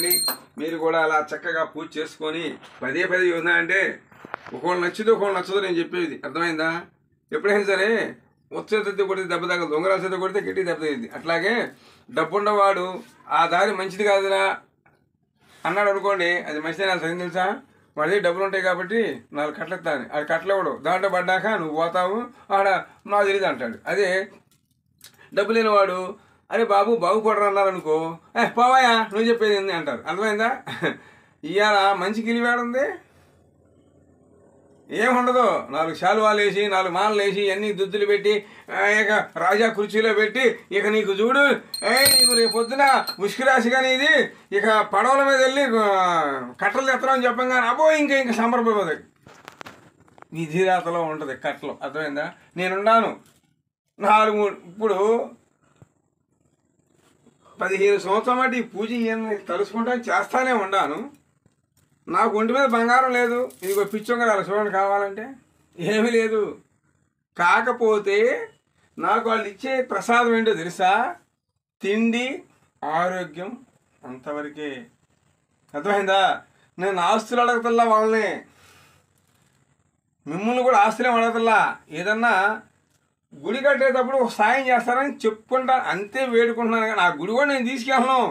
చేసుకోండి. మీరు కూడా అలా చక్కగా పూజ చేసుకొని పదే పదే యోజన అంటే ఒకళ్ళు నచ్చితే ఒకళ్ళు నచ్చదు నేను చెప్పేది అర్థమైందా. ఎప్పుడైనా సరే ఉత్సవ కొడితే దెబ్బ తగ్గదు, దొంగరాల చేత కొడితే గట్టి దెబ్బ తగ్గింది. అట్లాగే డబ్బున్నవాడు ఆ దారి మంచిది కాదురా అన్నాడు అనుకోండి, అది మంచిదే నాకు సరిగ్గా తెలుసా, వాడి డబ్బులు ఉంటాయి కాబట్టి 4 కట్టలు ఎత్తాను, ఆడు కట్టలు ఇవ్వడు, దాంట్లో పడ్డాక నువ్వు పోతావు ఆడ నాకు తెలియదు అంటాడు. అదే డబ్బు లేనివాడు అరే బాబు బాగుపడరు అన్నారు అనుకో, పోవాయా నువ్వు చెప్పేది ఏంది అంటారు. అర్థమైందా. ఇవాళ మంచి గిలివేడుంది ఏముండదు, 4 శాలువాలు వేసి 4 మాలలు వేసి అన్ని దుద్దులు పెట్టి ఇక రాజా కుర్చీలో పెట్టి ఇక నీకు చూడు నీకు రేపు పొద్దున ఉష్కరాశిగాని ఇది ఇక పడవల మీద వెళ్ళి కట్టలు తెత్తడం చెప్పంగానే అబ్బో ఇంకా సంబరపోతుంది. విధిరాతలో ఉంటుంది కట్టలు. అర్థమైందా. నేనున్నాను 4 ఇప్పుడు 15 సంవత్సరం బట్టి ఈ పూజ తలుసుకుంటా చేస్తానే ఉన్నాను. నాకు ఒంటి మీద బంగారం లేదు, ఇదిగో పిచ్చొంగరాలు చూడండి కావాలంటే ఏమీ లేదు. కాకపోతే నాకు వాళ్ళు ఇచ్చే ప్రసాదం ఏంటో తెలుసా, తిండి ఆరోగ్యం అంతవరకే. అర్థమైందా. నేను ఆస్తులు అడగతల్లా వాళ్ళని, మిమ్మల్ని కూడా ఆస్తులేం అడగతల్లా. ఏదన్నా గుడి కట్టేటప్పుడు సాయం చేస్తారని చెప్పుకుంటా అంతే, వేడుకుంటున్నాను. కానీ ఆ గుడి కూడా నేను తీసుకెళ్ళను.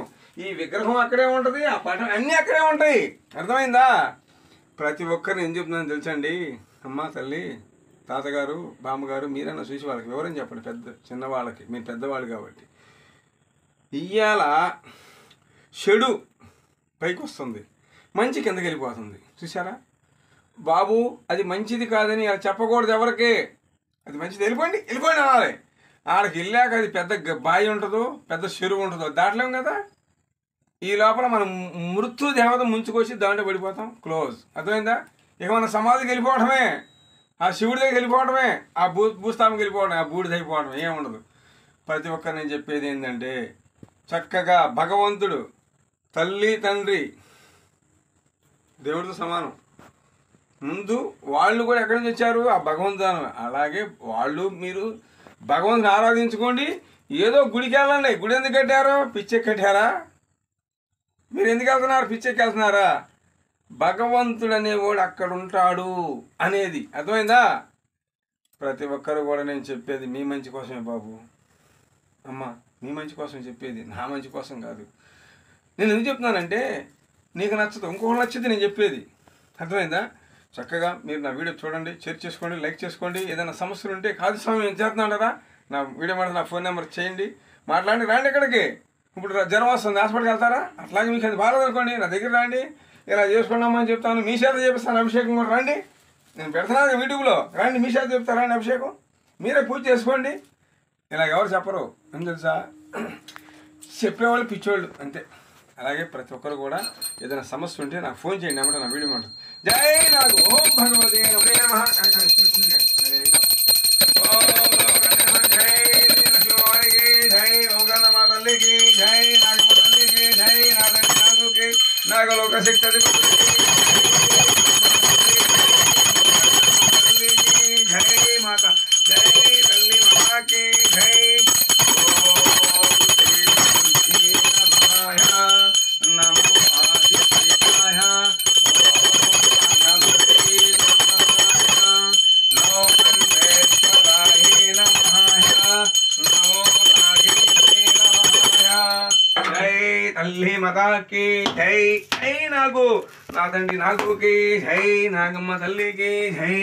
ఈ విగ్రహం అక్కడే ఉంటుంది, ఆ పటం అన్నీ అక్కడే ఉంటాయి. అర్థమైందా. ప్రతి ఒక్కరిని ఏం చెప్తున్నాను తెలుసండి. అమ్మ తల్లి తాతగారు బామ్మగారు మీరన్నా చూసి వాళ్ళకి వివరం చెప్పండి, చిన్నవాళ్ళకి, మీరు పెద్దవాళ్ళు కాబట్టి. ఇయ్యాల చెడు పైకి వస్తుంది, మంచి కిందకి వెళ్ళిపోతుంది. చూసారా బాబు, అది మంచిది కాదని అలా చెప్పకూడదు ఎవరికి. అది మంచిది వెళ్ళిపోండి అనాలి. ఆడకి వెళ్ళాక అది పెద్ద బావి ఉంటుందో పెద్ద చెరువు ఉంటుందో దాటలేం కదా. ఈ లోపల మనం మృత్యు దేవత ముంచుకొచ్చి దాంట్లో పడిపోతాం, క్లోజ్. అర్థమైందా. ఇక మన సమాధికి వెళ్ళిపోవడమే, ఆ శివుడి దగ్గరికి వెళ్ళిపోవడమే, ఆ భూస్థాపనకి వెళ్ళిపోవడమే, ఆ బూడిద అయిపోవడం ఏముండదు. ప్రతి ఒక్కరు నేను చెప్పేది ఏంటంటే చక్కగా భగవంతుడు తల్లి తండ్రి దేవుడితో సమానం. ముందు వాళ్ళు కూడా ఎక్కడి నుంచి వచ్చారు, ఆ భగవంతుడు. అలాగే వాళ్ళు మీరు భగవంతుని ఆరాధించుకోండి. ఏదో గుడికి వెళ్ళండి. గుడి ఎందుకు కట్టారు, పిచ్చెక్కి కట్టారా? మీరు ఎందుకు వెళ్తున్నారు, పిచ్చెక్కి వెళ్తున్నారా? భగవంతుడు అనేవాడు అక్కడ ఉంటాడు అనేది అర్థమైందా. ప్రతి ఒక్కరు కూడా నేను చెప్పేది మీ మంచి కోసమే బాబు, అమ్మ మీ మంచి కోసం చెప్పేది, నా మంచి కోసం కాదు. నేను ఎందుకు చెప్తున్నానంటే నీకు నచ్చదు, ఇంకొకటి నచ్చింది నేను చెప్పేది. అర్థమైందా. చక్కగా మీరు నా వీడియో చూడండి, షేర్ చేసుకోండి, లైక్ చేసుకోండి. ఏదైనా సమస్యలు ఉంటే కాదు స్వామి ఏం చేస్తున్నారా నా వీడియో మాట నా ఫోన్ నెంబర్ చేయండి, మాట్లాడండి. రాండి ఇక్కడికి. ఇప్పుడు జ్వరం వస్తుంది, హాస్పిటల్కి వెళ్తారా? అట్లాగే మీకు అది బాగాలేదనుకోండి నా దగ్గర రండి, ఇలా చేసుకున్నామని చెప్తాను. మీ చేత చేపిస్తాను అభిషేకం కూడా. రండి, నేను పెడుతున్నాను యూట్యూబ్లో, రండి మీ చేత చెప్తారండి అభిషేకం. మీరే పూజ చేసుకోండి. ఇలా ఎవరు చెప్పరు, ఏం తెలుసా, చెప్పేవాళ్ళు పిచ్చోళ్ళు అంతే. అలాగే ప్రతి ఒక్కరు కూడా ఏదైనా సమస్య ఉంటే నాకు ఫోన్ చేయండి, అన్నమాట నా వీడియో మాట. జై నాకు ఓం భగవతే నమే నమః. జై ఓగన్నమా తల్లికి జై, నాగమ్మ తల్లికి జై, నాగుకి నాగలోక శక్తి జై మాత, జై తల్లి మాతాకి జై. నమో ఆదిత్యాయ తల్లి మాతాకి జై. జై నాగు నా తండ్రి నాగుకి జై, నాగమ్మ తల్లికి జై,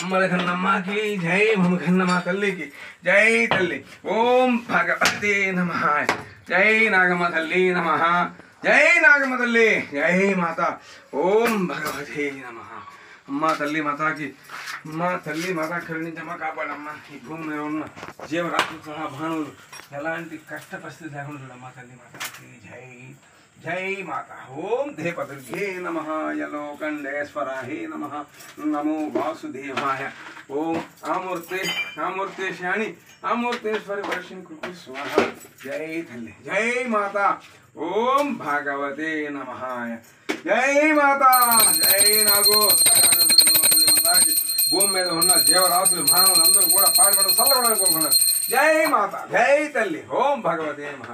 అమ్మలకన్నమ్మకి జై, మమ్మకన్నమ్మ తల్లికి జై. తల్లి ఓం భగవతే నమః. జై నాగమ్మ తల్లి నమః. జై నాగమ్మ తల్లి జై మాత. ఓం భగవతే నమః. అమ్మ తల్లి మాతాకి, అమ్మ తల్లి మాతా కరుణించమ్మ, కాపాడమ్మ. ఈ భూమి మీద ఉన్న జీవరాశులు సహా భానువులు ఎలాంటి కష్ట పరిస్థితి లేకుండా చూడమ్మ తల్లి మాతాకి జై. జై మాత. ఓం దేవదుర్గే నమః, యలోకండేశ్వరాయ నమః, నమో వాసుదేవాయ. ఓం ఆమూర్తేశాని ఆమూర్తేశ్వరి వర్షం కృపి స్వాహ. జై తల్లి జై మాత. ఓం భగవతే నమః. జై మాత. జై నాగో. భూమి మీద ఉన్న జీవరాశులు మానవులు అందరూ కూడా పాల్పడడం చల్లబడాలని కోరుకున్నారు. జై మాత. జై తల్లి. ఓం భగవతే నమః.